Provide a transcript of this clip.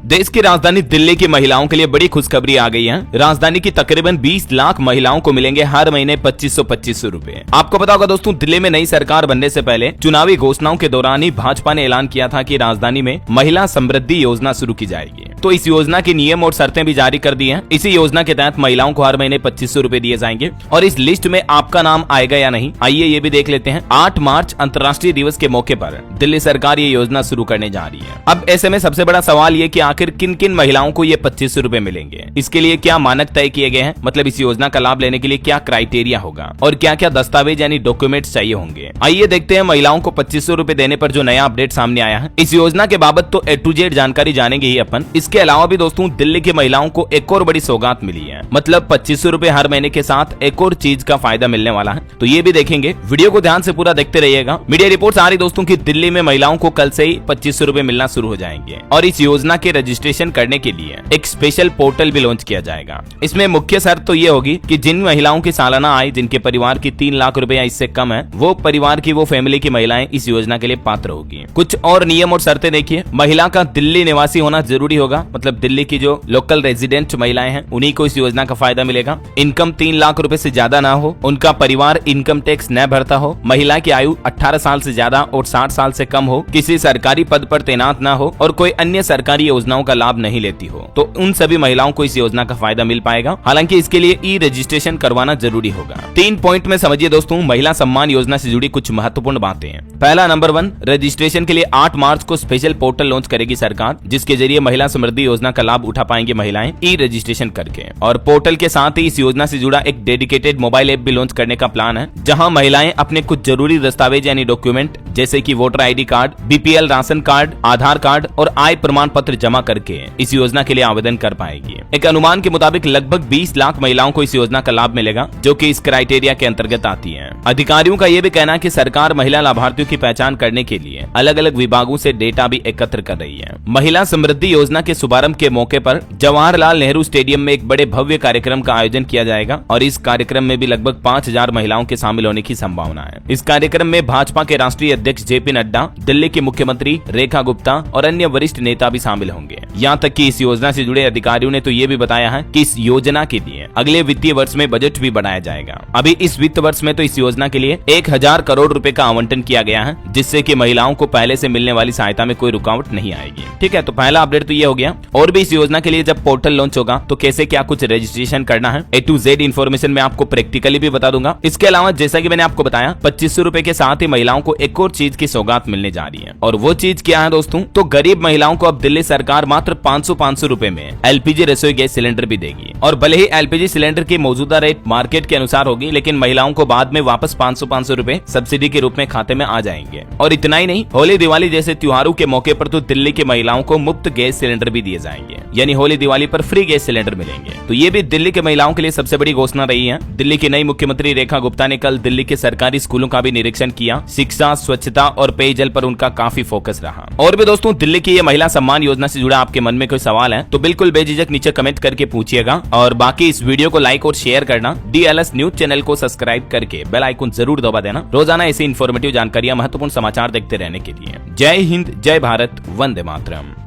देश की राजधानी दिल्ली की महिलाओं के लिए बड़ी खुशखबरी आ गई है। राजधानी की तकरीबन 20 लाख महिलाओं को मिलेंगे हर महीने 2500 रुपए। आपको पता होगा दोस्तों, दिल्ली में नई सरकार बनने से पहले चुनावी घोषणाओं के दौरान ही भाजपा ने ऐलान किया था कि राजधानी में महिला समृद्धि योजना शुरू की जाएगी। तो इस योजना के नियम और शर्तें भी जारी कर दी हैं। इसी योजना के तहत महिलाओं को हर महीने 2500 रुपए दिए जाएंगे और इस लिस्ट में आपका नाम आएगा या नहीं, आइए ये भी देख लेते हैं। 8 मार्च अंतर्राष्ट्रीय दिवस के मौके पर दिल्ली सरकार ये योजना शुरू करने जा रही है। अब ऐसे में सबसे बड़ा सवाल ये कि आखिर किन किन महिलाओं को ये 2500 रुपए मिलेंगे, इसके लिए क्या मानक तय किए गए हैं, मतलब इस योजना का लाभ लेने के लिए क्या क्राइटेरिया होगा और क्या क्या दस्तावेज यानी डॉक्यूमेंट्स चाहिए होंगे। आइए देखते हैं महिलाओं को 2500 रुपए देने पर जो नया अपडेट सामने आया है। इस योजना के बाबत तो A to Z जानकारी जानेंगे ही अपन। इसके अलावा भी दोस्तों दिल्ली की महिलाओं को एक और बड़ी सौगात मिली है, मतलब 2500 रुपए हर महीने के साथ एक और चीज का फायदा मिलने वाला है, तो ये भी देखेंगे। वीडियो को ध्यान से पूरा देखते रहिएगा। मीडिया रिपोर्ट्स आ रही दोस्तों की दिल्ली में महिलाओं को कल से ही 2500 रुपए मिलना शुरू हो जाएंगे और इस योजना के रजिस्ट्रेशन करने के लिए एक स्पेशल पोर्टल भी लॉन्च किया जाएगा। इसमें मुख्य शर्त तो ये होगी कि जिन महिलाओं की सालाना आय जिनके परिवार की 3 लाख रुपए या इससे कम है, वो परिवार की वो फैमिली की महिलाएं इस योजना के लिए पात्र होगी। कुछ और नियम और शर्तें देखिए। महिला का दिल्ली निवासी होना जरूरी होगा, मतलब दिल्ली की जो लोकल रेजिडेंट महिलाएं हैं उन्हीं को इस योजना का फायदा मिलेगा। इनकम 3 लाख रुपए से ज्यादा ना हो, उनका परिवार इनकम टैक्स न भरता हो, महिला की आयु 18 साल से ज्यादा और 60 साल से कम हो, किसी सरकारी पद पर तैनात ना हो और कोई अन्य सरकारी योजनाओं का लाभ नहीं लेती हो, तो उन सभी महिलाओं को इस योजना का फायदा मिल पाएगा। हालांकि इसके लिए ई रजिस्ट्रेशन करवाना जरूरी होगा। 3 पॉइंट में समझिए दोस्तों महिला सम्मान योजना से जुड़ी कुछ महत्वपूर्ण बातें हैं। पहला नंबर 1, रजिस्ट्रेशन के लिए 8 मार्च को स्पेशल पोर्टल लॉन्च करेगी सरकार, जिसके जरिए महिला समृद्धि योजना का लाभ उठा पाएंगे महिलाएं ई रजिस्ट्रेशन करके। और पोर्टल के साथ ही इस योजना से जुड़ा एक डेडिकेटेड मोबाइल ऐप भी लॉन्च करने का प्लान है, जहां महिलाएं अपने कुछ जरूरी दस्तावेज यानी डॉक्यूमेंट जैसे कि voter ID card, BPL ration card, Aadhaar card और आय प्रमाण पत्र जमा करके इस योजना के लिए आवेदन कर पाएगी। एक अनुमान के मुताबिक लगभग 20 लाख महिलाओं को इस योजना का लाभ मिलेगा, जो कि इस क्राइटेरिया के अंतर्गत आती है। अधिकारियों का यह भी कहना है कि सरकार महिला लाभार्थियों की पहचान करने के लिए अलग अलग विभागों से डेटा भी एकत्र कर रही है। महिला समृद्धि योजना के शुभारंभ के मौके पर जवाहरलाल नेहरू स्टेडियम में एक बड़े भव्य कार्यक्रम का आयोजन किया जाएगा और इस कार्यक्रम में भी लगभग 5000 महिलाओं के शामिल होने की संभावना है। इस कार्यक्रम में भाजपा के राष्ट्रीय अध्यक्ष जेपी नड्डा, दिल्ली की मुख्यमंत्री रेखा गुप्ता और अन्य वरिष्ठ नेता भी शामिल होंगे। यहाँ तक कि इस योजना से जुड़े अधिकारियों ने तो ये भी बताया है कि इस योजना के लिए अगले वित्तीय वर्ष में बजट भी बढ़ाया जाएगा। अभी इस वित्त वर्ष में तो इस योजना के लिए 1000 करोड़ रुपए का आवंटन किया गया है, जिससे कि महिलाओं को पहले से मिलने वाली सहायता में कोई रुकावट नहीं आएगी। ठीक है, तो पहला अपडेट तो ये हो गया। और भी इस योजना के लिए जब पोर्टल लॉन्च होगा तो कैसे क्या कुछ रजिस्ट्रेशन करना है, A to Z इन्फॉर्मेशन मैं आपको प्रैक्टिकली भी बता दूंगा। इसके अलावा जैसा कि मैंने आपको बताया 2500 रुपए के साथ ही महिलाओं को एक और चीज की सौगात मिलने जा रही है, और वो चीज क्या है दोस्तों, तो गरीब महिलाओं को अब दिल्ली सरकार मात्र 500 रुपए में LPG रसोई गैस सिलेंडर भी देगी। और भले ही LPG सिलेंडर की मौजूदा रेट मार्केट के अनुसार होगी, लेकिन महिलाओं को बाद में वापस 500 रुपए सब्सिडी के रूप में खाते में आ जाएंगे। और इतना ही नहीं, होली दिवाली जैसे त्योहारों के मौके पर तो दिल्ली की महिलाओं को मुफ्त गैस सिलेंडर भी दिए जाएंगे, यानी होली दिवाली पर फ्री गैस सिलेंडर मिलेंगे। तो ये भी दिल्ली के महिलाओं के लिए सबसे बड़ी घोषणा रही है। दिल्ली की नई मुख्यमंत्री रेखा गुप्ता ने कल दिल्ली के सरकारी स्कूलों का भी निरीक्षण किया। शिक्षा, स्वच्छता और पेयजल पर उनका काफी फोकस रहा। और भी दोस्तों दिल्ली की ये महिला सम्मान योजना से जुड़ा आपके मन में कोई सवाल है तो बिल्कुल बेझिझक नीचे कमेंट करके पूछिएगा। और बाकी इस वीडियो को लाइक और शेयर करना, DLS न्यूज चैनल को सब्सक्राइब करके बेल आइकन जरूर दबा देना, रोजाना ऐसी इन्फॉर्मेटिव जानकारियां, महत्वपूर्ण समाचार देखते रहने के लिए। जय हिंद, जय भारत, वंदे मातरम।